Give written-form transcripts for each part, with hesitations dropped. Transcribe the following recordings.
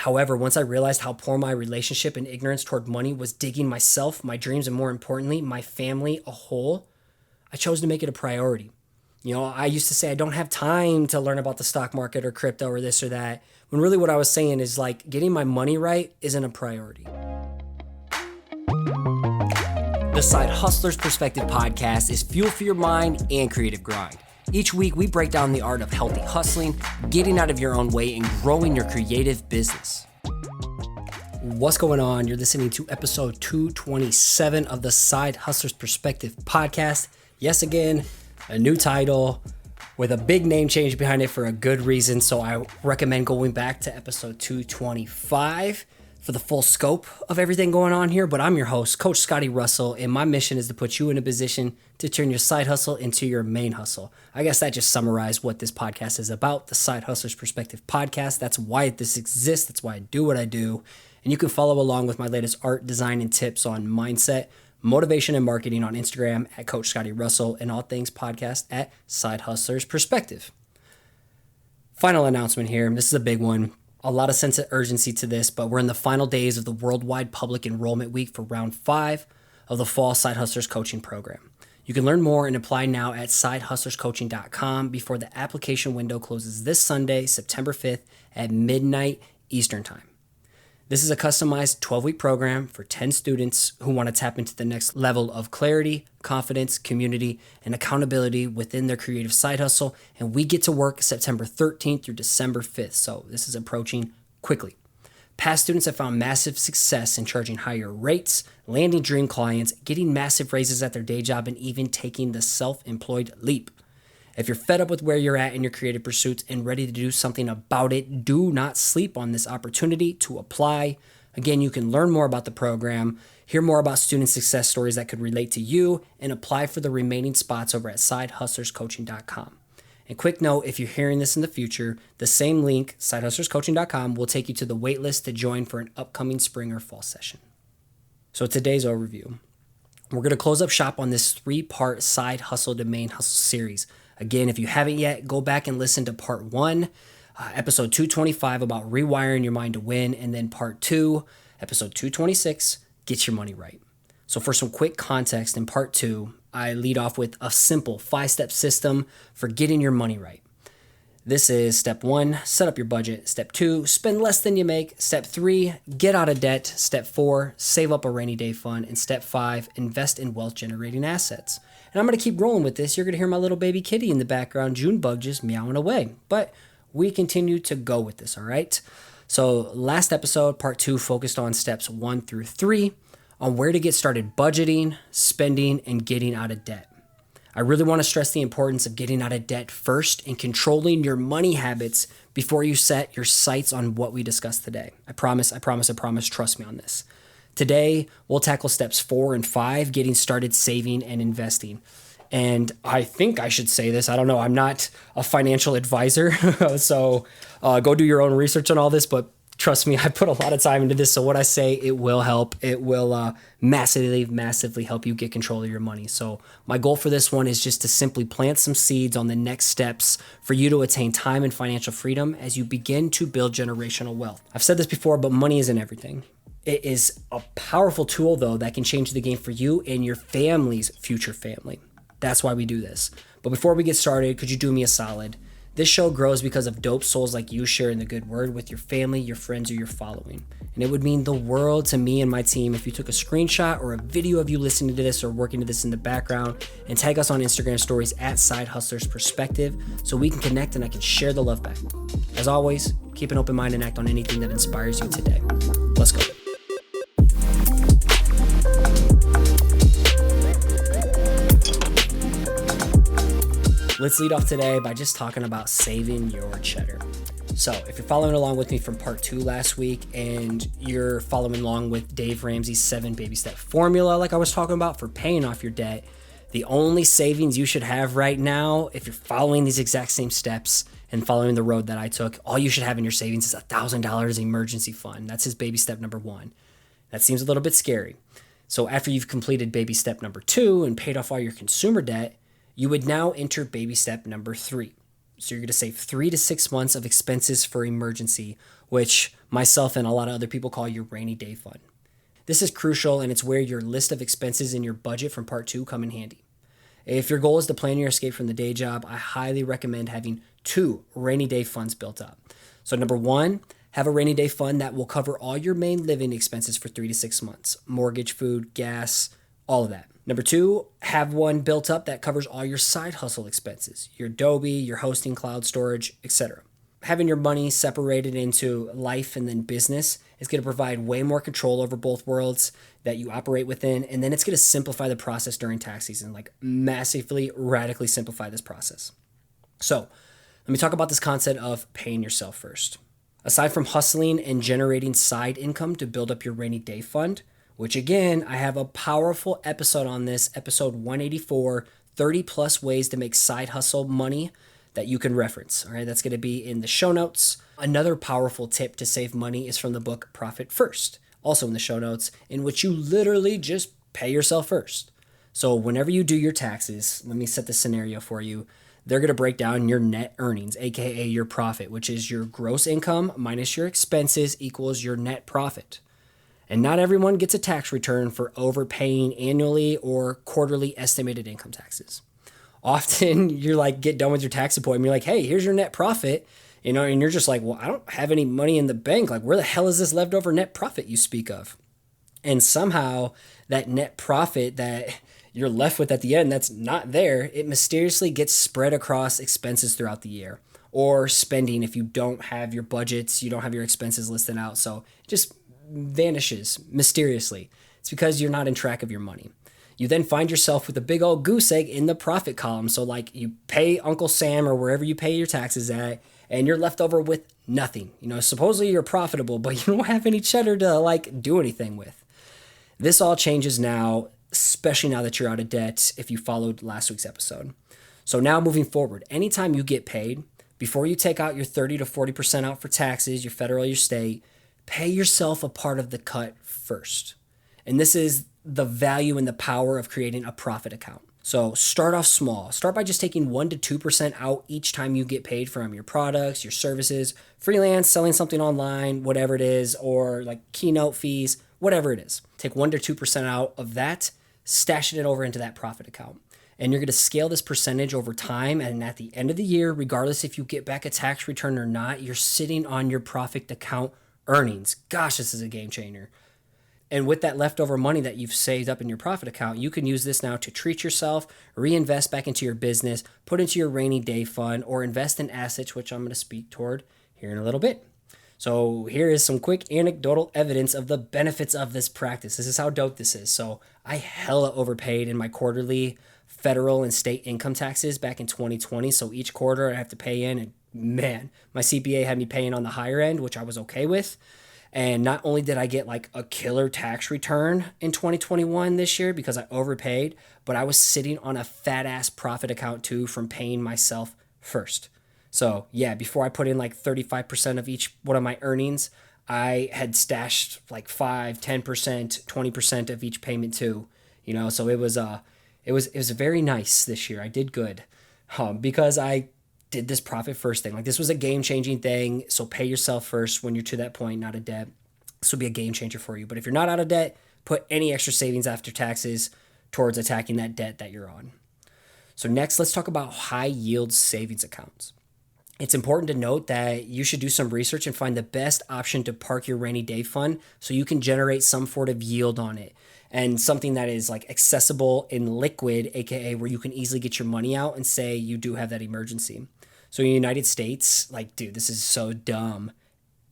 However, once I realized how poor my relationship and ignorance toward money was digging myself, my dreams, and more importantly, my family a hole, I chose to make it a priority. I used to say I don't have time to learn about the stock market or crypto or this or that, when really what I was saying is like getting my money right isn't a priority. The Side Hustler's Perspective podcast is fuel for your mind and creative grind. Each week, we break down the art of healthy hustling, getting out of your own way, and growing your creative business. What's going on? You're listening to episode 227 of the Side Hustler's Perspective podcast. Yes, again, a new title with a big name change behind it for a good reason. So I recommend going back to episode 225 for the full scope of everything going on here. But I'm your host, Coach Scotty.D.Russell, and my mission is to put you in a position to turn your side hustle into your main hustle. I guess that just summarized what this podcast is about, the Side Hustler's Perspective podcast. That's why this exists. That's why I do what I do. And you can follow along with my latest art, design, and tips on mindset, motivation, and marketing on Instagram at Coach Scotty.D.Russell, and all things podcast at Side Hustler's Perspective. Final announcement here. This is a big one. A lot of sense of urgency to this, but we're in the final days of the worldwide public enrollment week for round 5 of the Fall Side Hustlers Coaching Program. You can learn more and apply now at sidehustlerscoaching.com before the application window closes this Sunday, September 5th at midnight Eastern Time. This is a customized 12-week program for 10 students who want to tap into the next level of clarity, confidence, community, and accountability within their creative side hustle. And we get to work September 13th through December 5th. So this is approaching quickly. Past students have found massive success in charging higher rates, landing dream clients, getting massive raises at their day job, and even taking the self-employed leap. If you're fed up with where you're at in your creative pursuits and ready to do something about it, do not sleep on this opportunity to apply. Again, you can learn more about the program, hear more about student success stories that could relate to you, and apply for the remaining spots over at sidehustlerscoaching.com. And quick note, if you're hearing this in the future, the same link, sidehustlerscoaching.com, will take you to the waitlist to join for an upcoming spring or fall session. So today's overview. We're going to close up shop on this 3-part side hustle to main hustle series. Again, if you haven't yet, go back and listen to part 1, episode 225 about rewiring your mind to win, and then part 2, episode 226, get your money right. So for some quick context, in part 2, I lead off with a simple 5-step system for getting your money right. This is step 1, set up your budget. Step 2, spend less than you make. Step 3, get out of debt. Step 4, save up a rainy day fund. And step 5, invest in wealth generating assets. And I'm going to keep rolling with this. You're going to hear my little baby kitty in the background, Junebug, just meowing away. But we continue to go with this, all right? So last episode, part 2, focused on steps 1 through 3 on where to get started budgeting, spending, and getting out of debt. I really want to stress the importance of getting out of debt first and controlling your money habits before you set your sights on what we discussed today. I promise, trust me on this. Today, we'll tackle steps 4 and 5, getting started saving and investing. And I think I should say this. I don't know. I'm not a financial advisor, so go do your own research on all this. But trust me, I put a lot of time into this. So what I say, it will help. It will massively help you get control of your money. So my goal for this one is just to simply plant some seeds on the next steps for you to attain time and financial freedom as you begin to build generational wealth. I've said this before, but money isn't everything. It is a powerful tool, though, that can change the game for you and your family's future family. That's why we do this. But before we get started, could you do me a solid? This show grows because of dope souls like you sharing the good word with your family, your friends, or your following. And it would mean the world to me and my team if you took a screenshot or a video of you listening to this or working to this in the background and tag us on Instagram stories at Side Hustlers Perspective so we can connect and I can share the love back. As always, keep an open mind and act on anything that inspires you today. Let's go. Let's lead off today by just talking about saving your cheddar. So if you're following along with me from part 2 last week and you're following along with Dave Ramsey's 7 baby step formula like I was talking about for paying off your debt, the only savings you should have right now, if you're following these exact same steps and following the road that I took, all you should have in your savings is $1,000 emergency fund. That's his baby step number 1. That seems a little bit scary. So after you've completed baby step number 2 and paid off all your consumer debt, you would now enter baby step number 3. So you're going to save 3 to 6 months of expenses for emergency, which myself and a lot of other people call your rainy day fund. This is crucial, and it's where your list of expenses in your budget from part 2 come in handy. If your goal is to plan your escape from the day job, I highly recommend having 2 rainy day funds built up. So number 1, have a rainy day fund that will cover all your main living expenses for 3 to 6 months. Mortgage, food, gas, all of that. Number 2, have one built up that covers all your side hustle expenses, your Adobe, your hosting, cloud storage, etc. Having your money separated into life and then business is going to provide way more control over both worlds that you operate within, and then it's going to simplify the process during tax season, like massively, radically simplify this process. So let me talk about this concept of paying yourself first. Aside from hustling and generating side income to build up your rainy day fund, which again, I have a powerful episode on this, episode 184, 30 plus ways to make side hustle money that you can reference. All right, that's going to be in the show notes. Another powerful tip to save money is from the book Profit First, also in the show notes, in which you literally just pay yourself first. So whenever you do your taxes, let me set the scenario for you. They're going to break down your net earnings, aka your profit, which is your gross income minus your expenses equals your net profit. And not everyone gets a tax return for overpaying annually or quarterly estimated income taxes. Often you're like, get done with your tax appointment. You're like, hey, here's your net profit, and you're just like, well, I don't have any money in the bank. Like, where the hell is this leftover net profit you speak of? And somehow that net profit that you're left with at the end that's not there, it mysteriously gets spread across expenses throughout the year or spending if you don't have your budgets, you don't have your expenses listed out. So it just vanishes mysteriously. It's because you're not in track of your money. You then find yourself with a big old goose egg in the profit column. So like you pay Uncle Sam or wherever you pay your taxes at, and you're left over with nothing. Supposedly you're profitable, but you don't have any cheddar to like do anything with. This all changes now, especially now that you're out of debt if you followed last week's episode. So now moving forward, anytime you get paid, before you take out your 30 to 40% out for taxes, your federal, your state, pay yourself a part of the cut first. And this is the value and the power of creating a profit account. So start off small. Start by just taking 1 to 2% out each time you get paid from your products, your services, freelance, selling something online, whatever it is, or like keynote fees, whatever it is. Take 1 to 2% out of that, stashing it over into that profit account. And you're going to scale this percentage over time. And at the end of the year, regardless if you get back a tax return or not, you're sitting on your profit account earnings. Gosh, this is a game changer. And with that leftover money that you've saved up in your profit account, you can use this now to treat yourself, reinvest back into your business, put into your rainy day fund, or invest in assets, which I'm going to speak toward here in a little bit. So here is some quick anecdotal evidence of the benefits of this practice. This is how dope this is. So I hella overpaid in my quarterly federal and state income taxes back in 2020. So each quarter I have to pay in, and man, my CPA had me paying on the higher end, which I was okay with. And not only did I get like a killer tax return in 2021 this year because I overpaid, but I was sitting on a fat ass profit account too from paying myself first. So yeah, before I put in like 35% of each one of my earnings, I had stashed like 5, 10%, 20% of each payment too, so it was very nice this year. I did good because I did this profit first thing. Like this was a game changing thing. So pay yourself first when you're to that point, not a debt. This will be a game changer for you. But if you're not out of debt, put any extra savings after taxes towards attacking that debt that you're on. So next, let's talk about high yield savings accounts. It's important to note that you should do some research and find the best option to park your rainy day fund so you can generate some sort of yield on it and something that is like accessible and liquid, aka where you can easily get your money out and say you do have that emergency. So in the United States, like, dude, this is so dumb.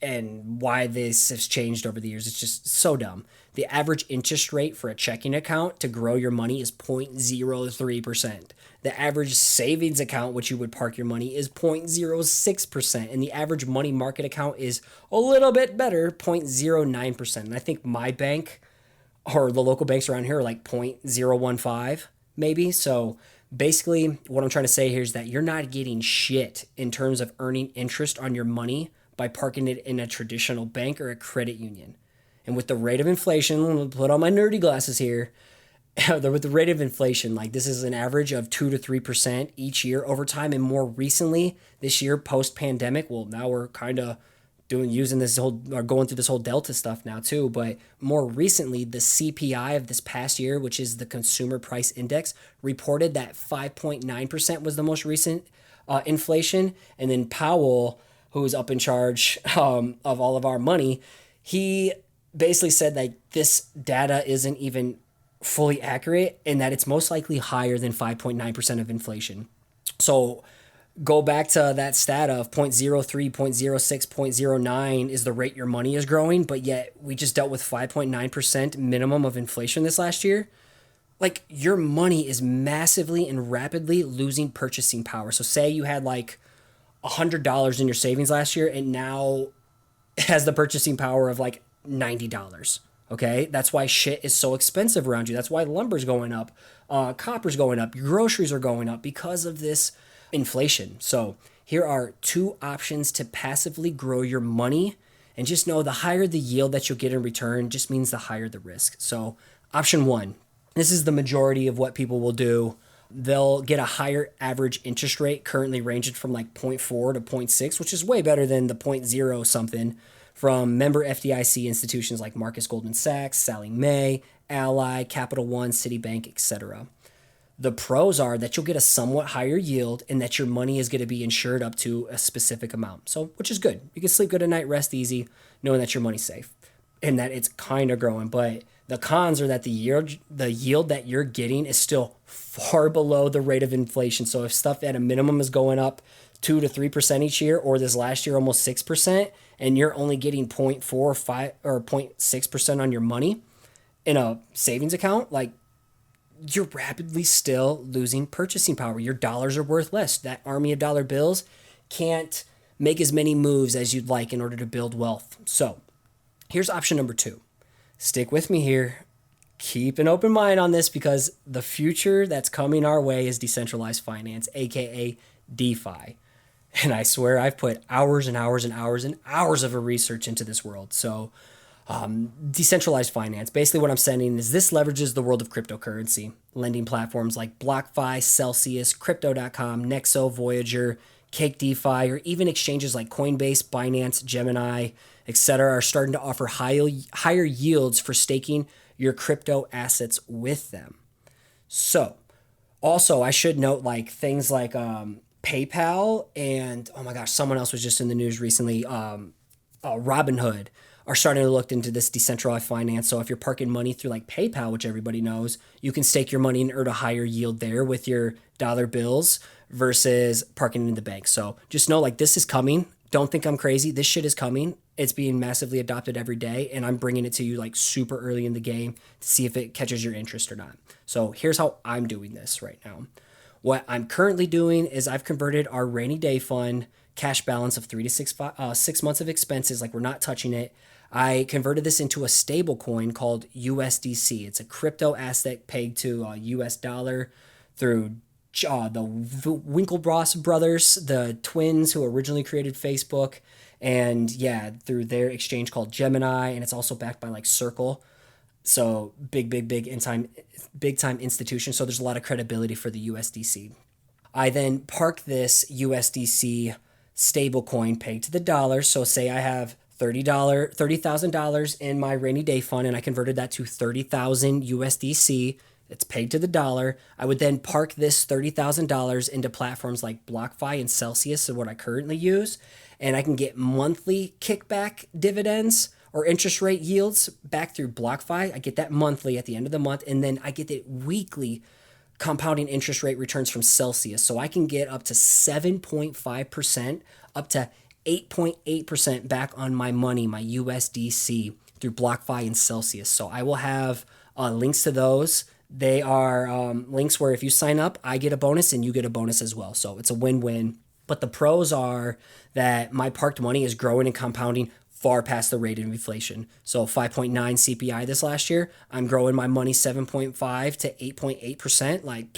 And why this has changed over the years, it's just so dumb. The average interest rate for a checking account to grow your money is 0.03%. The average savings account, which you would park your money, is 0.06%. And the average money market account is a little bit better, 0.09%. And I think my bank or the local banks around here are like 0.015 maybe. So basically what I'm trying to say here is that you're not getting shit in terms of earning interest on your money by parking it in a traditional bank or a credit union. And with the rate of inflation, I'm going to put on my nerdy glasses here, with the rate of inflation, like this is an average of 2 to 3% each year over time. And more recently this year, post pandemic, well, now we're kind of using this whole, or going through this whole Delta stuff now too. But more recently, the CPI of this past year, which is the Consumer Price Index, reported that 5.9% was the most recent inflation. And then Powell, who is up in charge of all of our money, he basically said that this data isn't even fully accurate and that it's most likely higher than 5.9% of inflation. So go back to that stat of 0.03, 0.06, 0.09 is the rate your money is growing, but yet we just dealt with 5.9% minimum of inflation this last year. Like your money is massively and rapidly losing purchasing power. So say you had like $100 in your savings last year and now it has the purchasing power of like $90. Okay, that's why shit is so expensive around you. That's why lumber's going up, copper's going up, your groceries are going up because of this inflation. So here are two options to passively grow your money. And just know the higher the yield that you'll get in return just means the higher the risk. So option one, this is the majority of what people will do. They'll get a higher average interest rate, currently ranging from like 0.4 to 0.6, which is way better than the 0.0 something from member FDIC institutions like Marcus Goldman Sachs, Sallie Mae, Ally, Capital One, Citibank, etc. The pros are that you'll get a somewhat higher yield and that your money is going to be insured up to a specific amount. So, which is good. You can sleep good at night, rest easy, knowing that your money's safe and that it's kind of growing. But the cons are that the yield that you're getting is still far below the rate of inflation. So if stuff at a minimum is going up 2 to 3% each year, or this last year almost 6%, and you're only getting 0.4 or 5 or 0.6% on your money in a savings account, like you're rapidly still losing purchasing power. Your dollars are worth less. That army of dollar bills can't make as many moves as you'd like in order to build wealth. So here's option number two. Stick with me here. Keep an open mind on this because the future that's coming our way is decentralized finance, aka DeFi. And I swear I've put hours and hours and hours and hours of research into this world. So decentralized finance, basically what I'm saying is this leverages the world of cryptocurrency. Lending platforms like BlockFi, Celsius, Crypto.com, Nexo, Voyager, Cake DeFi, or even exchanges like Coinbase, Binance, Gemini, etc. are starting to offer higher yields for staking your crypto assets with them. So also I should note like things like PayPal and, oh my gosh, someone else was just in the news recently, Robinhood are starting to look into this decentralized finance. So if you're parking money through like PayPal, which everybody knows, you can stake your money and earn a higher yield there with your dollar bills versus parking in the bank. So just know like this is coming. Don't think I'm crazy. This shit is coming. It's being massively adopted every day, and I'm bringing it to you like super early in the game to see if it catches your interest or not. So here's how I'm doing this right now. What I'm currently doing is I've converted our rainy day fund cash balance of 3 to 6 months of expenses, like we're not touching it. I converted this into a stable coin called USDC. It's a crypto asset pegged to a US dollar through the Winklevoss brothers, the twins who originally created Facebook, and yeah, through their exchange called Gemini, and it's also backed by like Circle. So big time institution. So there's a lot of credibility for the USDC. I then park this USDC stable coin pegged to the dollar. So say I have $30,000 in my rainy day fund and I converted that to 30,000 USDC. It's pegged to the dollar. I would then park this $30,000 into platforms like BlockFi and Celsius, so what I currently use, and I can get monthly kickback dividends or interest rate yields back through BlockFi. I get that monthly at the end of the month, and then I get the weekly compounding interest rate returns from Celsius. So I can get up to 7.5%, up to 8.8% back on my money, my USDC, through BlockFi and Celsius. So I will have links to those. They are links where if you sign up, I get a bonus and you get a bonus as well. So it's a win-win. But the pros are that my parked money is growing and compounding far past the rate of inflation. So 5.9 CPI this last year, I'm growing my money 7.5 to 8.8%. Like,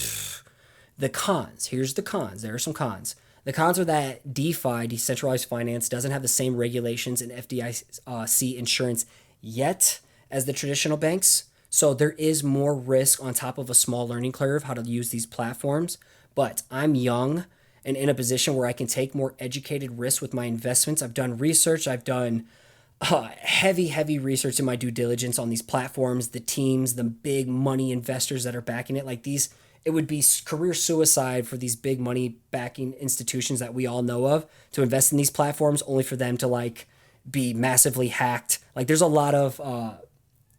the cons. Here's the cons. There are some cons. The cons are that DeFi, decentralized finance, doesn't have the same regulations and FDIC insurance yet as the traditional banks. So there is more risk on top of a small learning curve how to use these platforms, but I'm young and in a position where I can take more educated risks with my investments. I've done research, I've done heavy research in my due diligence on these platforms, the teams, the big money investors that are backing it. Like these, it would be career suicide for these big money backing institutions that we all know of to invest in these platforms only for them to like be massively hacked. Like there's a lot of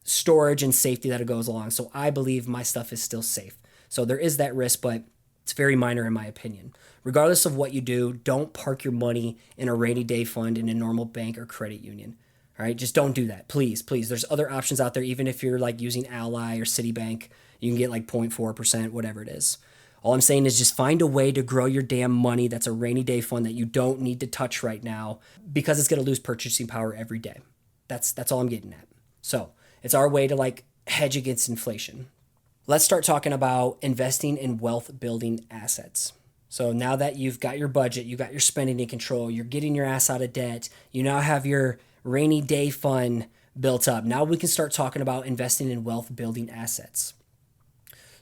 storage and safety that it goes along. So I believe my stuff is still safe. So there is that risk, but it's very minor in my opinion. Regardless of what you do, don't park your money in a rainy day fund in a normal bank or credit union. All right, just don't do that. Please. There's other options out there. Even if you're like using Ally or Citibank, you can get like 0.4%, whatever it is. All I'm saying is just find a way to grow your damn money that's a rainy day fund that you don't need to touch right now because it's going to lose purchasing power every day. That's all I'm getting at. So it's our way to like hedge against inflation. Let's start talking about investing in wealth building assets. So now that you've got your budget, you got your spending in control, you're getting your ass out of debt, you now have your rainy day fund built up. Now we can start talking about investing in wealth building assets.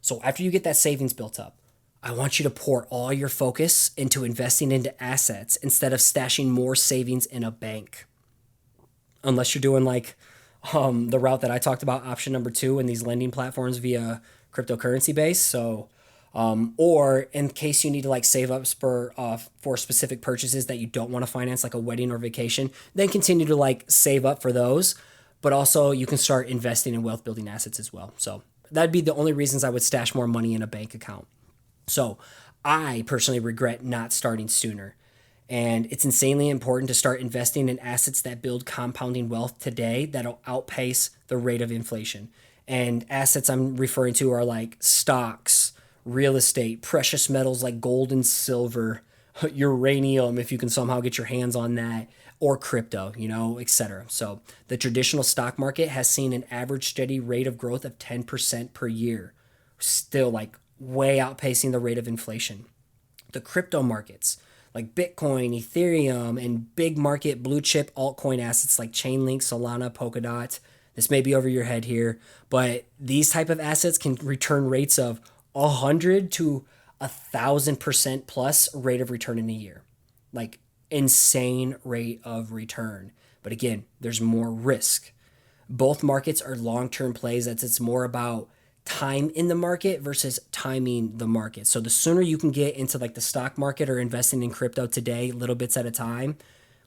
So after you get that savings built up, I want you to pour all your focus into investing into assets instead of stashing more savings in a bank. Unless you're doing like the route that I talked about, option number 2 in these lending platforms via cryptocurrency base. So or in case you need to like save up for specific purchases that you don't want to finance, like a wedding or vacation, then continue to like save up for those. But also you can start investing in wealth building assets as well. So that'd be the only reasons I would stash more money in a bank account. So I personally regret not starting sooner. And it's insanely important to start investing in assets that build compounding wealth today that'll outpace the rate of inflation. And assets I'm referring to are like stocks, real estate, precious metals like gold and silver, uranium, if you can somehow get your hands on that, or crypto, etc. So the traditional stock market has seen an average steady rate of growth of 10% per year, still like way outpacing the rate of inflation. The crypto markets, like Bitcoin, Ethereum, and big market blue chip altcoin assets like Chainlink, Solana, Polkadot. This may be over your head here, but these type of assets can return rates of 100 to 1,000% plus rate of return in a year. Like insane rate of return. But again, there's more risk. Both markets are long-term plays. It's more about time in the market versus timing the market. So the sooner you can get into like the stock market or investing in crypto today, little bits at a time,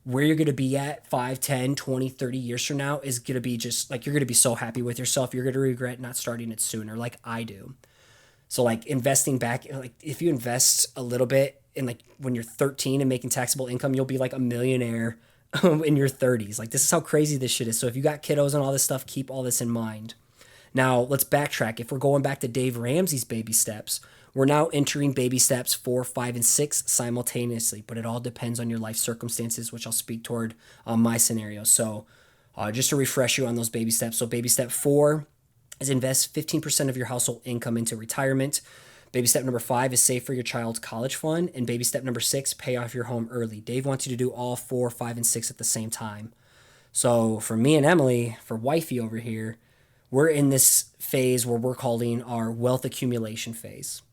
where you're going to be at 5, 10, 20, 30 years from now is going to be just like, you're going to be so happy with yourself. You're going to regret not starting it sooner like I do. So like investing back, like if you invest a little bit in like when you're 13 and making taxable income, you'll be like a millionaire in your 30s. Like this is how crazy this shit is. So if you got kiddos and all this stuff, keep all this in mind. Now let's backtrack. If we're going back to Dave Ramsey's baby steps, we're now entering baby steps 4, 5, and 6 simultaneously, but it all depends on your life circumstances, which I'll speak toward on my scenario. So just to refresh you on those baby steps. So baby step 4 is invest 15% of your household income into retirement. Baby step number 5 is save for your child's college fund. And baby step number 6, pay off your home early. Dave wants you to do all 4, 5, and 6 at the same time. So for me and Emily, for wifey over here, we're in this phase where we're calling our wealth accumulation phase.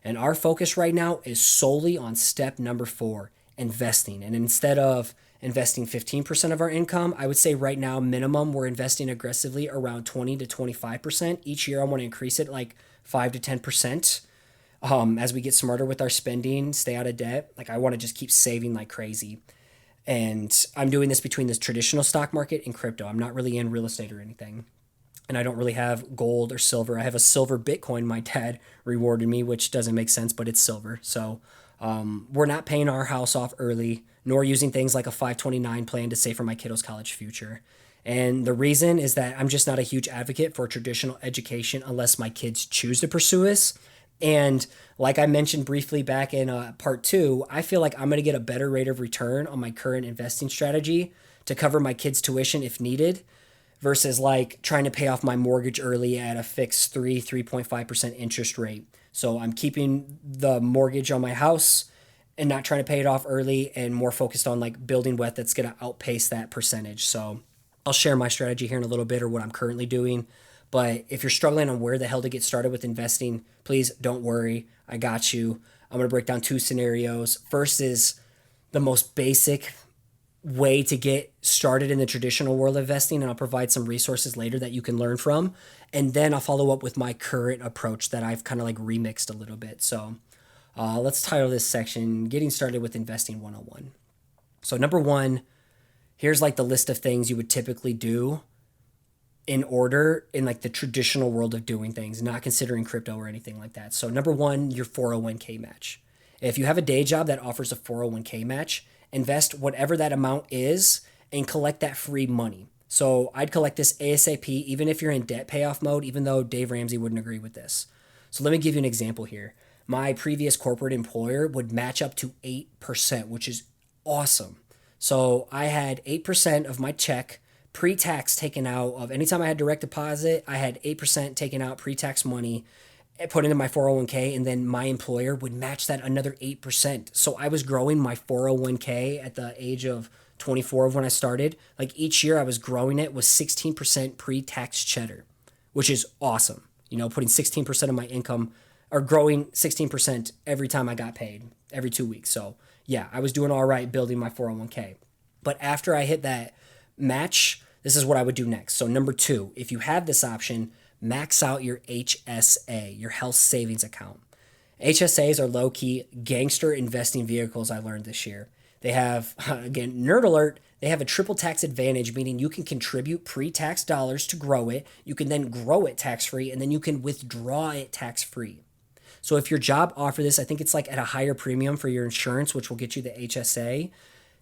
And our focus right now is solely on step number 4, investing. And instead of investing 15% of our income, I would say right now, minimum, we're investing aggressively around 20 to 25%. Each year, I want to increase it like 5 to 10%. As we get smarter with our spending, stay out of debt. Like I want to just keep saving like crazy. And I'm doing this between this traditional stock market and crypto. I'm not really in real estate or anything. And I don't really have gold or silver. I have a silver Bitcoin my dad rewarded me, which doesn't make sense, but it's silver. So we're not paying our house off early, nor using things like a 529 plan to save for my kiddos' college future. And the reason is that I'm just not a huge advocate for traditional education unless my kids choose to pursue this. And like I mentioned briefly back in part 2, I feel like I'm going to get a better rate of return on my current investing strategy to cover my kids' tuition if needed, versus like trying to pay off my mortgage early at a fixed 3.5% interest rate. So I'm keeping the mortgage on my house and not trying to pay it off early and more focused on like building wealth that's going to outpace that percentage. So I'll share my strategy here in a little bit or what I'm currently doing. But if you're struggling on where the hell to get started with investing, please don't worry. I got you. I'm going to break down 2 scenarios. First is the most basic way to get started in the traditional world of investing, and I'll provide some resources later that you can learn from. And then I'll follow up with my current approach that I've kind of like remixed a little bit. So let's title this section, Getting Started with Investing 101. So number 1, here's like the list of things you would typically do in order in like the traditional world of doing things, not considering crypto or anything like that. So number 1, your 401k match. If you have a day job that offers a 401k match, invest whatever that amount is and collect that free money. So I'd collect this ASAP, even if you're in debt payoff mode, even though Dave Ramsey wouldn't agree with this. So let me give you an example here. My previous corporate employer would match up to 8%, which is awesome. So I had 8% of my check pre-tax taken out of anytime I had direct deposit. I had 8% taken out pre-tax money, put into my 401k, and then my employer would match that another 8%. So I was growing my 401k at the age of 24 of when I started. Like each year I was growing it with 16% pre-tax cheddar, which is awesome. You know, putting 16% of my income or growing 16% every time I got paid every 2 weeks. So yeah, I was doing all right building my 401k. But after I hit that match, this is what I would do next. So number 2, if you have this option, max out your HSA, your health savings account. HSAs are low-key gangster investing vehicles, I learned this year. They have, again, nerd alert, they have a triple tax advantage, meaning you can contribute pre-tax dollars to grow it, you can then grow it tax-free, and then you can withdraw it tax-free. So if your job offers this, I think it's like at a higher premium for your insurance, which will get you the HSA.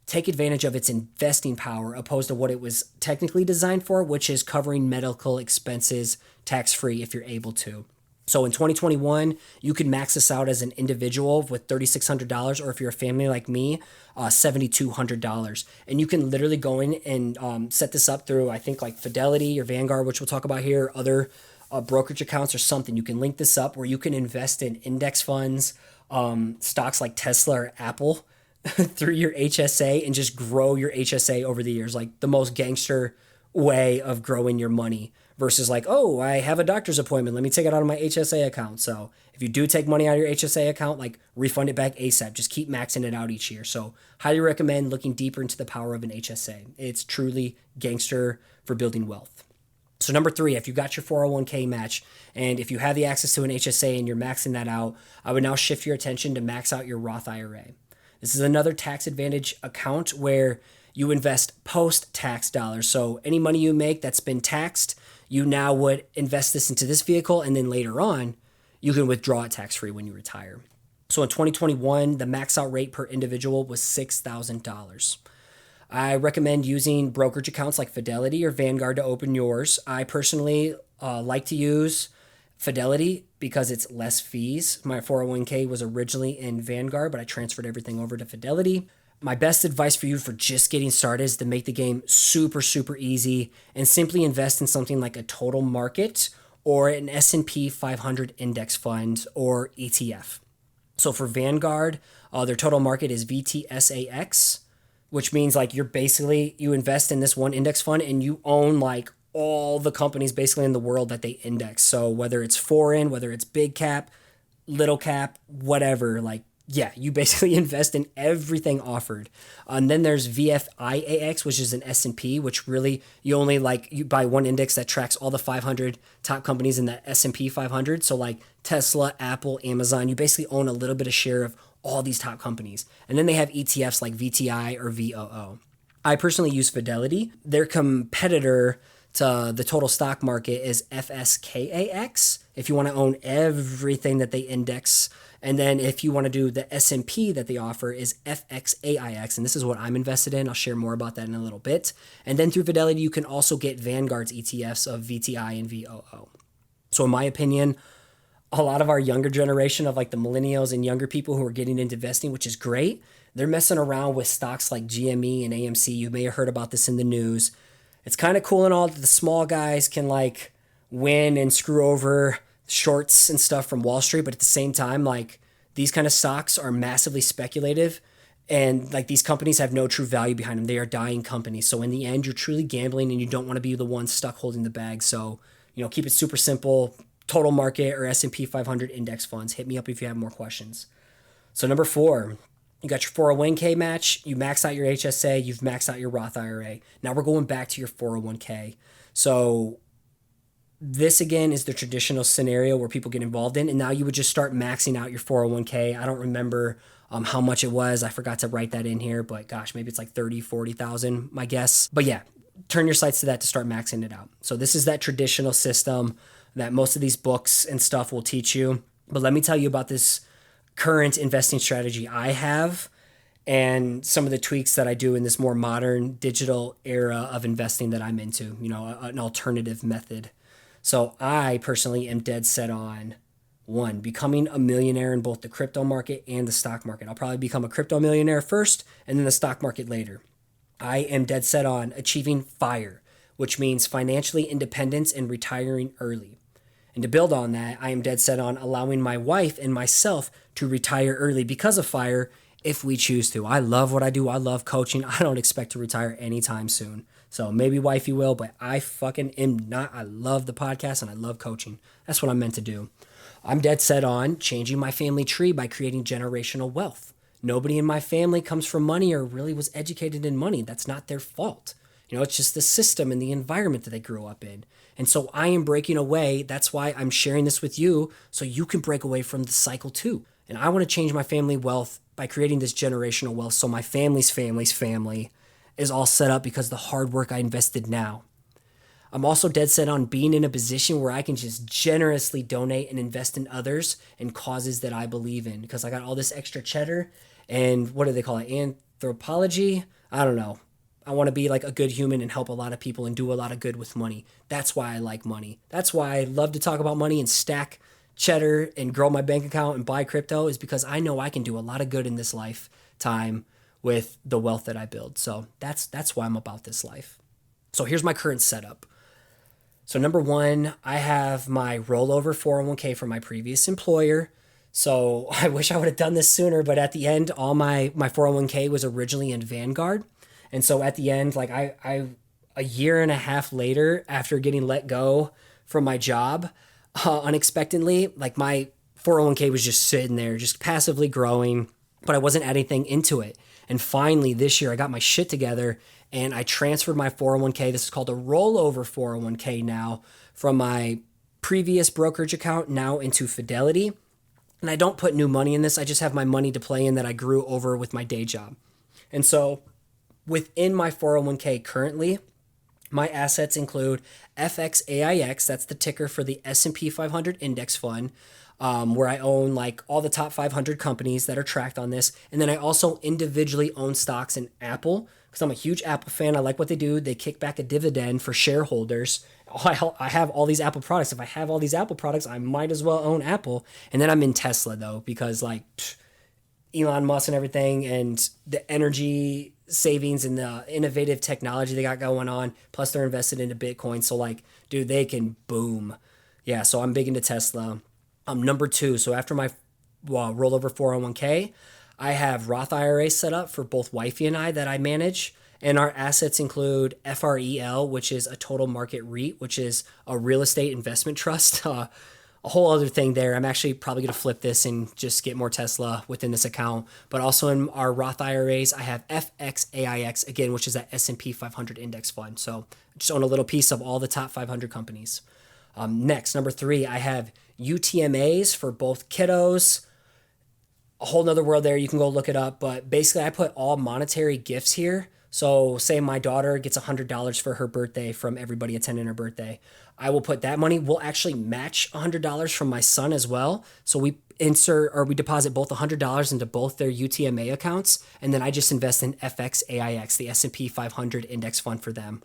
Take advantage of its investing power opposed to what it was technically designed for, which is covering medical expenses tax-free if you're able to. So in 2021, you can max this out as an individual with $3,600, or if you're a family like me, $7,200. And you can literally go in and set this up through, I think, like Fidelity or Vanguard, which we'll talk about here, other brokerage accounts or something. You can link this up where you can invest in index funds, stocks like Tesla or Apple, through your HSA and just grow your HSA over the years, like the most gangster way of growing your money versus like, oh, I have a doctor's appointment, let me take it out of my HSA account. So if you do take money out of your HSA account, like refund it back ASAP, just keep maxing it out each year. So highly recommend looking deeper into the power of an HSA. It's truly gangster for building wealth. So number 3, if you got your 401k match and if you have the access to an HSA and you're maxing that out, I would now shift your attention to max out your Roth IRA. This is another tax advantage account where you invest post-tax dollars. So any money you make that's been taxed, you now would invest this into this vehicle, and then later on, you can withdraw it tax-free when you retire. So in 2021, the max out rate per individual was $6,000. I recommend using brokerage accounts like Fidelity or Vanguard to open yours. I personally like to use Fidelity because it's less fees. My 401k was originally in Vanguard, but I transferred everything over to Fidelity. My best advice for you for just getting started is to make the game super, super easy and simply invest in something like a total market or an S&P 500 index fund or ETF. So for Vanguard, their total market is VTSAX, which means like you invest in this one index fund and you own like all the companies basically in the world that they index. So whether it's foreign, whether it's big cap, little cap, whatever, like, yeah, you basically invest in everything offered. And then there's VFIAX, which is an S&P, which really you buy one index that tracks all the 500 top companies in the S&P 500. So like Tesla, Apple, Amazon, you basically own a little bit of share of all these top companies. And then they have ETFs like VTI or VOO. I personally use Fidelity. Their competitor to the total stock market is FSKAX if you want to own everything that they index. And then if you want to do the S&P that they offer is FXAIX, and this is what I'm invested in. I'll share more about that in a little bit. And then through Fidelity, you can also get Vanguard's ETFs of VTI and VOO. So in my opinion, a lot of our younger generation of like the millennials and younger people who are getting into investing, which is great, they're messing around with stocks like GME and AMC. You may have heard about this in the news. It's kind of cool and all that the small guys can like win and screw over shorts and stuff from Wall Street. But at the same time, like these kind of stocks are massively speculative and like these companies have no true value behind them. They are dying companies. So in the end, you're truly gambling and you don't want to be the one stuck holding the bag. So Keep it super simple. Total market or S&P 500 index funds. Hit me up if you have more questions. So number 4, you got your 401k match. You max out your HSA. You've maxed out your Roth IRA. Now we're going back to your 401k. So this again is the traditional scenario where people get involved in, and now you would just start maxing out your 401k. I don't remember how much it was. I forgot to write that in here, but gosh, maybe it's like 30, 40,000, my guess. But yeah, turn your sights to that to start maxing it out. So this is that traditional system that most of these books and stuff will teach you. But let me tell you about this current investing strategy I have and some of the tweaks that I do in this more modern digital era of investing that I'm into, an alternative method. So I personally am dead set on, 1, becoming a millionaire in both the crypto market and the stock market. I'll probably become a crypto millionaire first and then the stock market later. I am dead set on achieving FIRE, which means financially independence and retiring early. And to build on that, I am dead set on allowing my wife and myself to retire early because of FIRE if we choose to. I love what I do. I love coaching. I don't expect to retire anytime soon. So maybe wifey will, but I fucking am not. I love the podcast and I love coaching. That's what I'm meant to do. I'm dead set on changing my family tree by creating generational wealth. Nobody in my family comes from money or really was educated in money. That's not their fault. It's just the system and the environment that they grew up in. And so I am breaking away. That's why I'm sharing this with you so you can break away from the cycle too. And I want to change my family wealth by creating this generational wealth so my family's family is all set up because of the hard work I invested now. I'm also dead set on being in a position where I can just generously donate and invest in others and causes that I believe in because I got all this extra cheddar and what do they call it? Anthropology? I don't know. I want to be like a good human and help a lot of people and do a lot of good with money. That's why I like money. That's why I love to talk about money and stack cheddar and grow my bank account and buy crypto is because I know I can do a lot of good in this lifetime with the wealth that I build. So that's why I'm about this life. So here's my current setup. So number 1, I have my rollover 401k from my previous employer. So I wish I would have done this sooner, but at the end, all my 401k was originally in Vanguard. And so at the end, like I a year and a half later, after getting let go from my job unexpectedly, like my 401k was just sitting there, just passively growing, but I wasn't adding anything into it. And finally this year I got my shit together and I transferred my 401k. This is called a rollover 401k now from my previous brokerage account now into Fidelity. And I don't put new money in this. I just have my money to play in that I grew over with my day job. And so within my 401k currently, my assets include FXAIX, that's the ticker for the S&P 500 index fund, where I own like all the top 500 companies that are tracked on this. And then I also individually own stocks in Apple because I'm a huge Apple fan. I like what they do. They kick back a dividend for shareholders. I have all these Apple products. If I have all these Apple products, I might as well own Apple. And then I'm in Tesla though, because like Elon Musk and everything and the energy savings and the innovative technology they got going on. Plus they're invested into Bitcoin. So like, dude, they can boom. Yeah. So I'm big into Tesla. Number 2. So after my rollover 401k, I have Roth IRA set up for both wifey and I that I manage. And our assets include FREL, which is a total market REIT, which is a real estate investment trust. A whole other thing there. I'm actually probably going to flip this and just get more Tesla within this account. But also in our Roth IRAs, I have FXAIX, again, which is that S&P 500 index fund. So I just own a little piece of all the top 500 companies. Next, number 3, I have UTMAs for both kiddos. A whole nother world there. You can go look it up. But basically, I put all monetary gifts here. So say my daughter gets $100 for her birthday from everybody attending her birthday. I will put that money. We'll actually match $100 from my son as well. So we deposit both $100 into both their UTMA accounts. And then I just invest in FXAIX, the S&P 500 index fund for them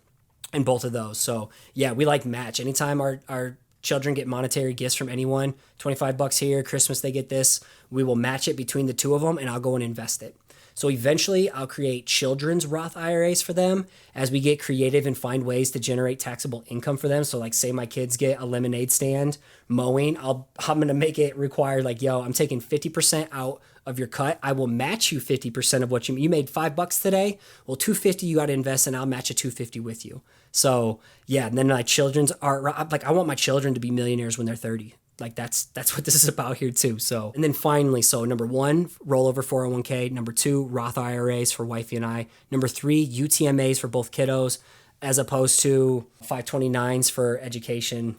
in both of those. So yeah, we like match. Anytime our children get monetary gifts from anyone, $25 here, Christmas they get this, we will match it between the two of them and I'll go and invest it. So eventually I'll create children's Roth IRAs for them as we get creative and find ways to generate taxable income for them. So like say my kids get a lemonade stand mowing, I'm going to make it require like, yo, I'm taking 50% out of your cut. I will match you 50% of what you made $5 today. Well, $250 you got to invest and I'll match a $250 with you. So yeah, and then my children's are like, I want my children to be millionaires when they're 30. Like that's what this is about here too. So, and then finally, so number 1, rollover 401k. Number 2, Roth IRAs for wifey and I. Number 3, UTMAs for both kiddos, as opposed to 529s for education.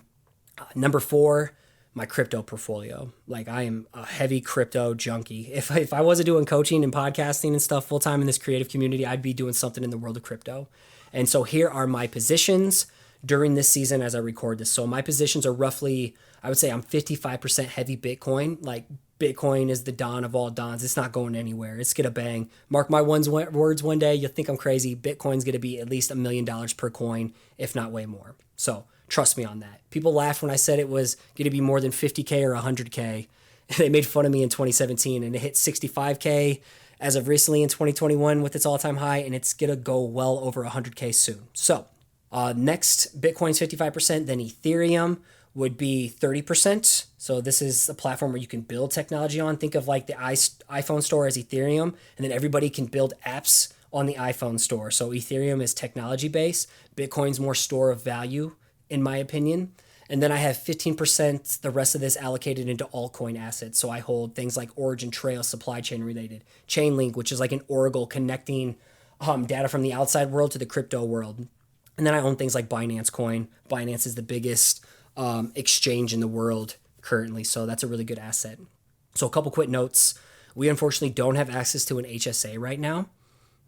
Number 4, my crypto portfolio. Like I am a heavy crypto junkie. If I wasn't doing coaching and podcasting and stuff full time in this creative community, I'd be doing something in the world of crypto. And so here are my positions during this season as I record this. So my positions are roughly, I would say I'm 55% heavy Bitcoin. Like Bitcoin is the dawn of all dawns. It's not going anywhere. It's going to bang. Mark my words one day. You'll think I'm crazy. Bitcoin's going to be at least $1 million per coin, if not way more. So trust me on that. People laughed when I said it was going to be more than 50K or 100K. They made fun of me in 2017 and it hit 65K as of recently in 2021 with its all-time high, and it's going to go well over 100K soon. So next, Bitcoin's 55%, then Ethereum would be 30%. So this is a platform where you can build technology on. Think of like the iPhone store as Ethereum, and then everybody can build apps on the iPhone store. So Ethereum is technology based. Bitcoin's more store of value, in my opinion. And then I have 15%, the rest of this allocated into altcoin assets. So I hold things like Origin Trail, supply chain related, Chainlink, which is like an Oracle connecting data from the outside world to the crypto world. And then I own things like Binance Coin. Binance is the biggest exchange in the world currently. So that's a really good asset. So a couple quick notes. We unfortunately don't have access to an HSA right now.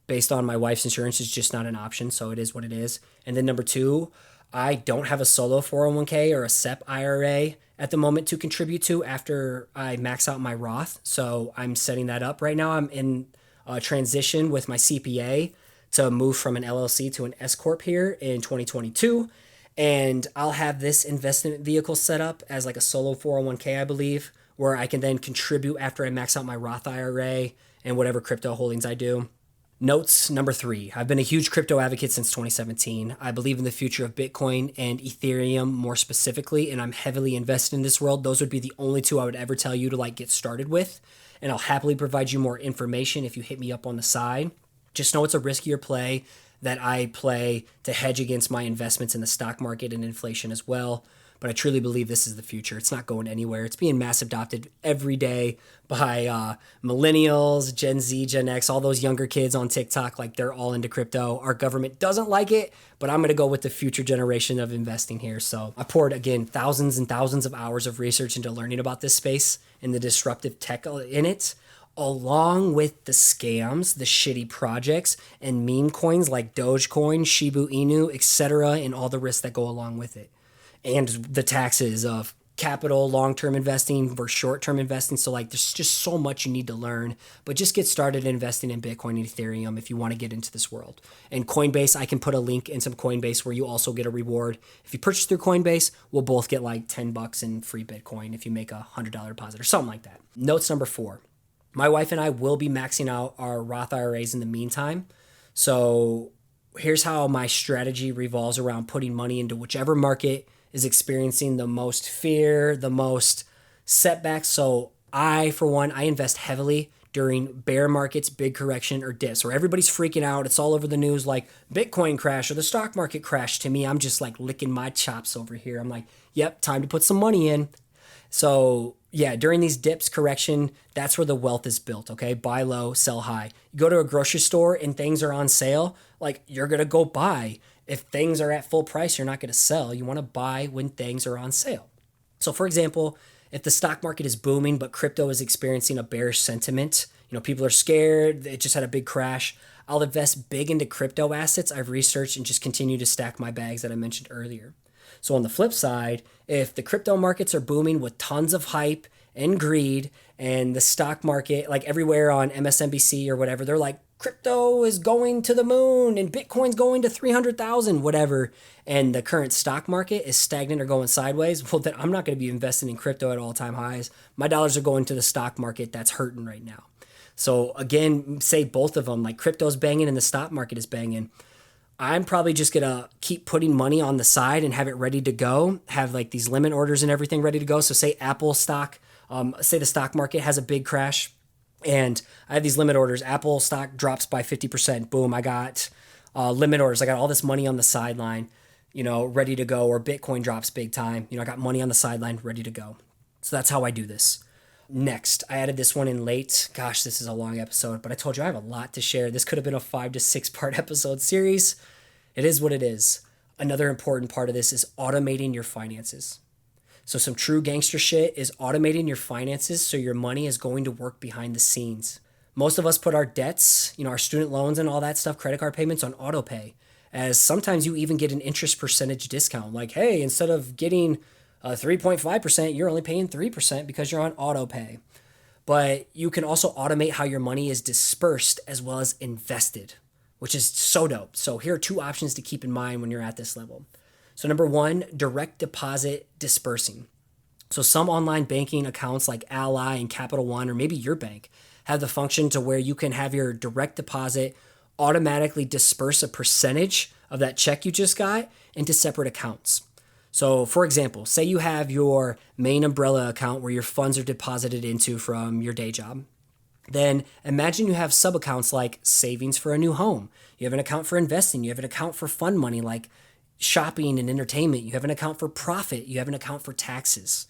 Based on my wife's insurance, it's just not an option. So it is what it is. And then number 2, I don't have a solo 401k or a SEP IRA at the moment to contribute to after I max out my Roth. So I'm setting that up right now. I'm in a transition with my CPA to move from an LLC to an S Corp here in 2022. And I'll have this investment vehicle set up as like a solo 401k, I believe, where I can then contribute after I max out my Roth IRA and whatever crypto holdings I do. Notes number 3, I've been a huge crypto advocate since 2017. I believe in the future of Bitcoin and Ethereum more specifically, and I'm heavily invested in this world. Those would be the only 2 I would ever tell you to like get started with. And I'll happily provide you more information if you hit me up on the side. Just know it's a riskier play that I play to hedge against my investments in the stock market and inflation as well. But I truly believe this is the future. It's not going anywhere. It's being mass adopted every day by millennials, Gen Z, Gen X, all those younger kids on TikTok. Like they're all into crypto. Our government doesn't like it, but I'm going to go with the future generation of investing here. So I poured, again, thousands and thousands of hours of research into learning about this space and the disruptive tech in it, along with the scams, the shitty projects, and meme coins like Dogecoin, Shiba Inu, etc., and all the risks that go along with it. And the taxes of capital, long-term investing versus short-term investing. So like there's just so much you need to learn, but just get started investing in Bitcoin and Ethereum if you want to get into this world. And Coinbase, I can put a link in some Coinbase where you also get a reward. If you purchase through Coinbase, we'll both get like $10 in free Bitcoin if you make a $100 deposit or something like that. Notes number 4. My wife and I will be maxing out our Roth IRAs in the meantime. So here's how my strategy revolves around putting money into whichever market is experiencing the most fear, the most setbacks. So for one, I invest heavily during bear markets, big correction, or dips, where everybody's freaking out. It's all over the news like Bitcoin crash or the stock market crash. To me, I'm just like licking my chops over here. I'm like, yep, time to put some money in. So yeah, during these dips, correction, that's where the wealth is built, okay? Buy low, sell high. You go to a grocery store and things are on sale, like you're going to go buy. If things are at full price, you're not going to sell. You want to buy when things are on sale. So for example, if the stock market is booming, but crypto is experiencing a bearish sentiment, people are scared, it just had a big crash, I'll invest big into crypto assets I've researched and just continue to stack my bags that I mentioned earlier. So on the flip side, if the crypto markets are booming with tons of hype and greed, and the stock market, like everywhere on MSNBC or whatever, they're like, crypto is going to the moon and Bitcoin's going to 300,000, whatever, and the current stock market is stagnant or going sideways, well, then I'm not going to be investing in crypto at all-time highs. My dollars are going to the stock market that's hurting right now. So again, say both of them, like crypto's banging and the stock market is banging. I'm probably just gonna keep putting money on the side and have it ready to go, have like these limit orders and everything ready to go. So say Apple stock, say the stock market has a big crash and I have these limit orders. Apple stock drops by 50%. Boom, I got limit orders. I got all this money on the sideline, ready to go. Or Bitcoin drops big time. I got money on the sideline ready to go. So that's how I do this. Next, I added this one in late. Gosh, this is a long episode, but I told you I have a lot to share. This could have been a 5 to 6 part episode series. It is what it is. Another important part of this is automating your finances. So some true gangster shit is automating your finances so your money is going to work behind the scenes. Most of us put our debts, our student loans and all that stuff, credit card payments on auto pay, as sometimes you even get an interest percentage discount. Like, hey, instead of getting 3.5%, you're only paying 3% because you're on auto pay. But you can also automate how your money is dispersed as well as invested, which is so dope. So here are 2 options to keep in mind when you're at this level. So number 1, direct deposit disbursing. So some online banking accounts like Ally and Capital One, or maybe your bank, have the function to where you can have your direct deposit automatically disperse a percentage of that check you just got into separate accounts. So for example, say you have your main umbrella account where your funds are deposited into from your day job. Then imagine you have sub-accounts like savings for a new home. You have an account for investing. You have an account for fun money like shopping and entertainment. You have an account for profit. You have an account for taxes.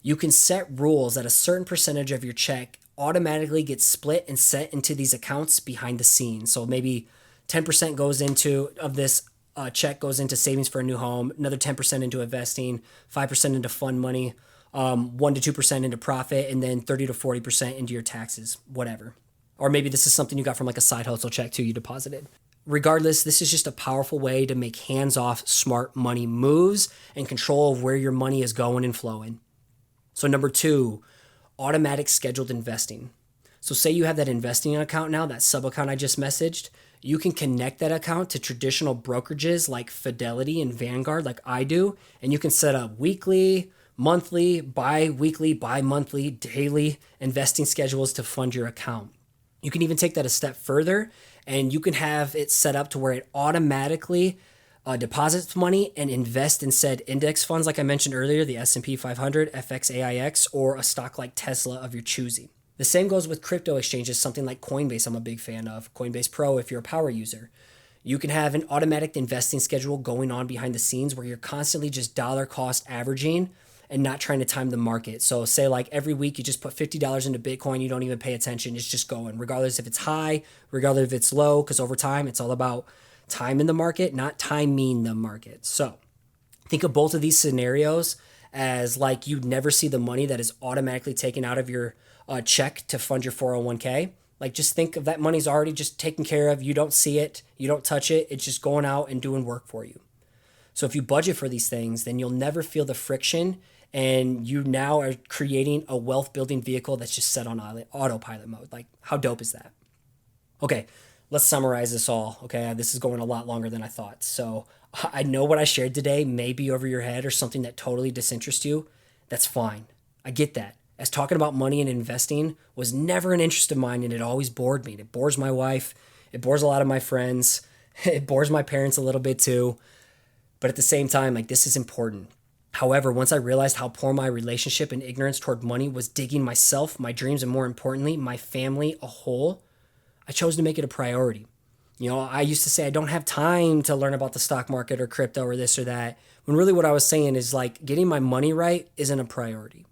You can set rules that a certain percentage of your check automatically gets split and set into these accounts behind the scenes. So maybe 10% goes into of this check goes into savings for a new home, another 10% into investing, 5% into fund money, 1 to 2% into profit, and then 30 to 40% into your taxes, whatever. Or maybe this is something you got from like a side hustle check too, you deposited. Regardless, this is just a powerful way to make hands-off smart money moves and control of where your money is going and flowing. So number 2, automatic scheduled investing. So say you have that investing account now, that sub account I just messaged, you can connect that account to traditional brokerages like Fidelity and Vanguard like I do, and you can set up weekly, monthly, bi-weekly, bi-monthly, daily investing schedules to fund your account. You can even take that a step further and you can have it set up to where it automatically deposits money and invest in said index funds like I mentioned earlier, the S&P 500, FXAIX, or a stock like Tesla of your choosing. The same goes with crypto exchanges, something like Coinbase I'm a big fan of, Coinbase Pro if you're a power user. You can have an automatic investing schedule going on behind the scenes where you're constantly just dollar cost averaging and not trying to time the market. So say like every week you just put $50 into Bitcoin, you don't even pay attention, it's just going, regardless if it's high, regardless if it's low, because over time it's all about time in the market, not timing the market. So think of both of these scenarios as like you'd never see the money that is automatically taken out of your check to fund your 401k. Like just think of that money's already just taken care of. You don't see it, you don't touch it. It's just going out and doing work for you. So if you budget for these things, then you'll never feel the friction and you now are creating a wealth building vehicle that's just set on autopilot mode. Like how dope is that? Okay, let's summarize this all. Okay, this is going a lot longer than I thought. So I know what I shared today may be over your head or something that totally disinterests you. That's fine. I get that. As talking about money and investing was never an interest of mine and it always bored me. It bores my wife. It bores a lot of my friends. It bores my parents a little bit too. But at the same time, like this is important. However, once I realized how poor my relationship and ignorance toward money was digging myself, my dreams, and more importantly, my family a hole, I chose to make it a priority. I used to say I don't have time to learn about the stock market or crypto or this or that, when really what I was saying is like getting my money right isn't a priority.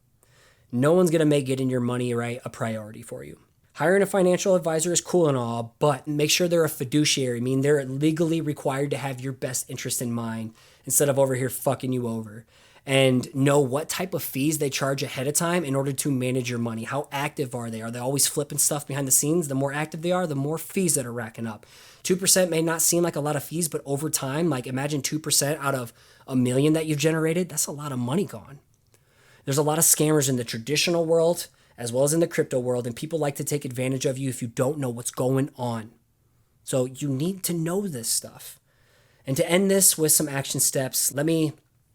No one's going to make getting your money right a priority for you. Hiring a financial advisor is cool and all, but make sure they're a fiduciary, meaning they're legally required to have your best interest in mind instead of over here fucking you over. And know what type of fees they charge ahead of time in order to manage your money. How active are they? Are they always flipping stuff behind the scenes? The more active they are, the more fees that are racking up. 2% may not seem like a lot of fees, but over time, like imagine 2% out of $1 million that you've generated, that's a lot of money gone. There's a lot of scammers in the traditional world as well as in the crypto world, and people like to take advantage of you if you don't know what's going on. So you need to know this stuff. And to end this with some action steps, let me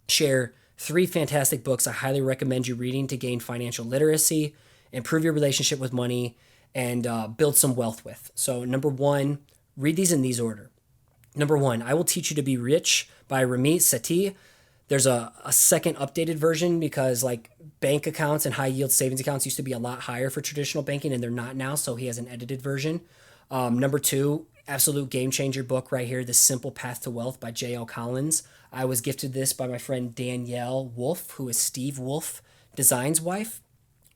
share 3 fantastic books I highly recommend you reading to gain financial literacy, improve your relationship with money, and build some wealth with. So number one, read these in these order. Number one, I Will Teach You to Be Rich by Ramit Sethi. There's a second updated version because like bank accounts and high yield savings accounts used to be a lot higher for traditional banking and they're not now. So he has an edited version. Number two, absolute game changer book right here, The Simple Path to Wealth by J.L. Collins. I was gifted this by my friend Danielle Wolf, who is Steve Wolf Design's wife.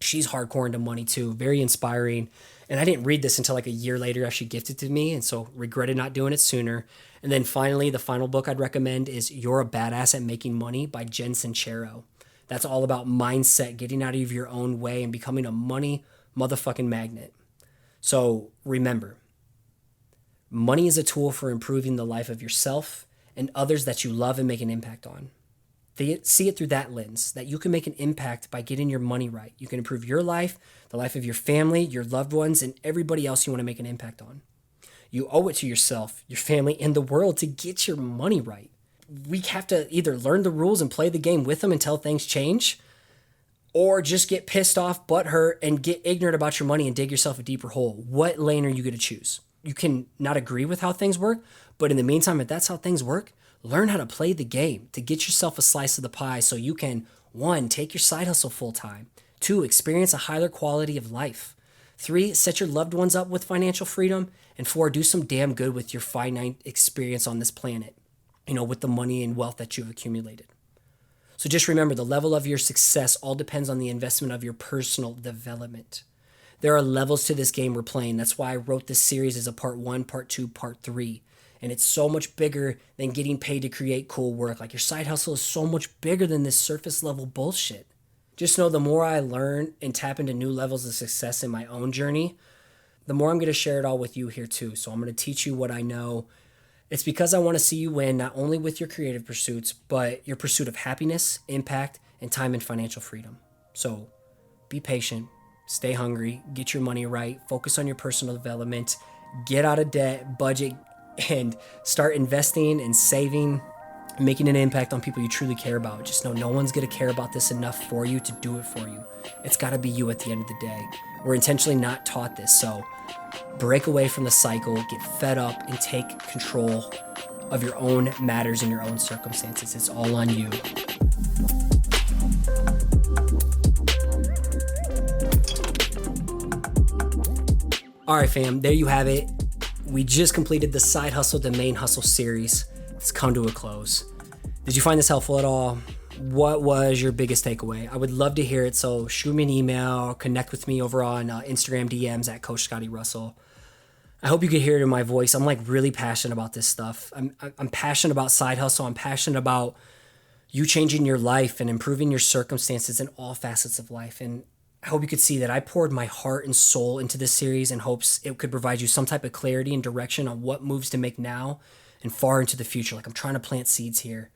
She's hardcore into money too, very inspiring. And I didn't read this until like a year later after she gifted it to me, and so regretted not doing it sooner. And then finally, the final book I'd recommend is You're a Badass at Making Money by Jen Sincero. That's all about mindset, getting out of your own way and becoming a money motherfucking magnet. So remember, money is a tool for improving the life of yourself and others that you love and make an impact on. See it through that lens, that you can make an impact by getting your money right. You can improve your life, the life of your family, your loved ones, and everybody else you want to make an impact on. You owe it to yourself, your family, and the world to get your money right. We have to either learn the rules and play the game with them until things change, or just get pissed off, butthurt, and get ignorant about your money and dig yourself a deeper hole. What lane are you going to choose? You can not agree with how things work, but in the meantime, if that's how things work, learn how to play the game to get yourself a slice of the pie so you can, 1, take your side hustle full time, 2, experience a higher quality of life, 3, set your loved ones up with financial freedom, and 4, do some damn good with your finite experience on this planet, with the money and wealth that you've accumulated. So just remember, the level of your success all depends on the investment of your personal development. There are levels to this game we're playing. That's why I wrote this series as a part 1, part 2, part 3. And it's so much bigger than getting paid to create cool work. Like your side hustle is so much bigger than this surface level bullshit. Just know the more I learn and tap into new levels of success in my own journey, the more I'm going to share it all with you here too. So I'm going to teach you what I know. It's because I want to see you win not only with your creative pursuits, but your pursuit of happiness, impact, and time and financial freedom. So be patient, stay hungry, get your money right, focus on your personal development, get out of debt, budget, and start investing and saving, making an impact on people you truly care about. Just know no one's going to care about this enough for you to do it for you. It's got to be you at the end of the day. We're intentionally not taught this, so break away from the cycle, get fed up, and take control of your own matters and your own circumstances. It's all on you. All right, fam, there you have it. We just completed the Side Hustle to Main Hustle series. It's come to a close. Did you find this helpful at all? What was your biggest takeaway? I would love to hear it, so shoot me an email, connect with me over on Instagram DMs at Coach Scotty.D.Russell. I hope you could hear it in my voice. I'm like really passionate about this stuff. I'm passionate about side hustle. I'm passionate about you changing your life and improving your circumstances in all facets of life. And I hope you could see that I poured my heart and soul into this series in hopes it could provide you some type of clarity and direction on what moves to make now and far into the future. Like I'm trying to plant seeds here.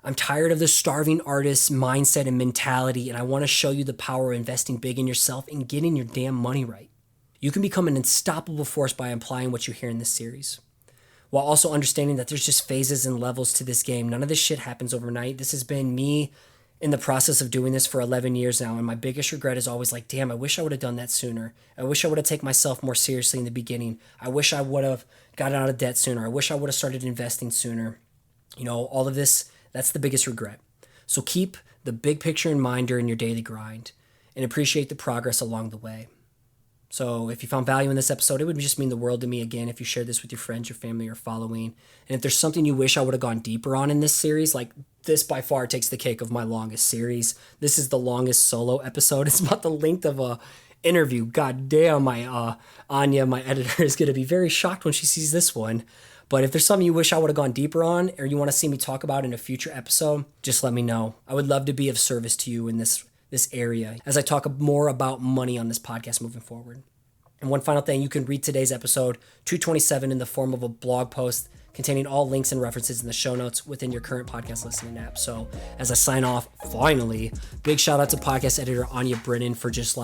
I'm tired of the starving artist mindset and mentality, and I want to show you the power of investing big in yourself and getting your damn money right. You can become an unstoppable force by applying what you hear in this series, while also understanding that there's just phases and levels to this game. None of this shit happens overnight. This has been me in the process of doing this for 11 years now, and my biggest regret is always like, damn, I wish I would have done that sooner. I wish I would have taken myself more seriously in the beginning. I wish I would have gotten out of debt sooner. I wish I would have started investing sooner. All of this, that's the biggest regret. So keep the big picture in mind during your daily grind and appreciate the progress along the way. So if you found value in this episode, it would just mean the world to me again if you share this with your friends, your family, or following. And if there's something you wish I would have gone deeper on in this series, like this by far takes the cake of my longest series. This is the longest solo episode. It's about the length of a interview. God damn, my Anya, my editor, is going to be very shocked when she sees this one. But if there's something you wish I would have gone deeper on or you want to see me talk about in a future episode, just let me know. I would love to be of service to you in this area as I talk more about money on this podcast moving forward. And one final thing, you can read today's episode 227 in the form of a blog post containing all links and references in the show notes within your current podcast listening app. So as I sign off, finally, big shout out to podcast editor Anya Brennan for just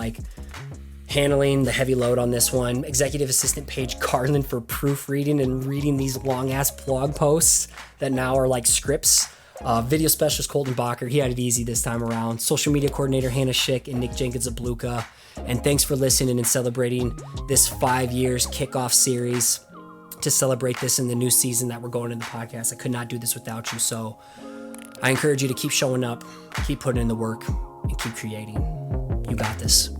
handling the heavy load on this one. Executive assistant Paige Garland for proofreading and reading these long ass blog posts that now are like scripts. Video specialist Colton Bacher, he had it easy this time around. Social media coordinator Hannah Schick and Nick Jenkins of Bluka. And thanks for listening and celebrating this 5 years kickoff series to celebrate this in the new season that we're going in the podcast. I could not do this without you. So I encourage you to keep showing up, keep putting in the work, and keep creating. You got this.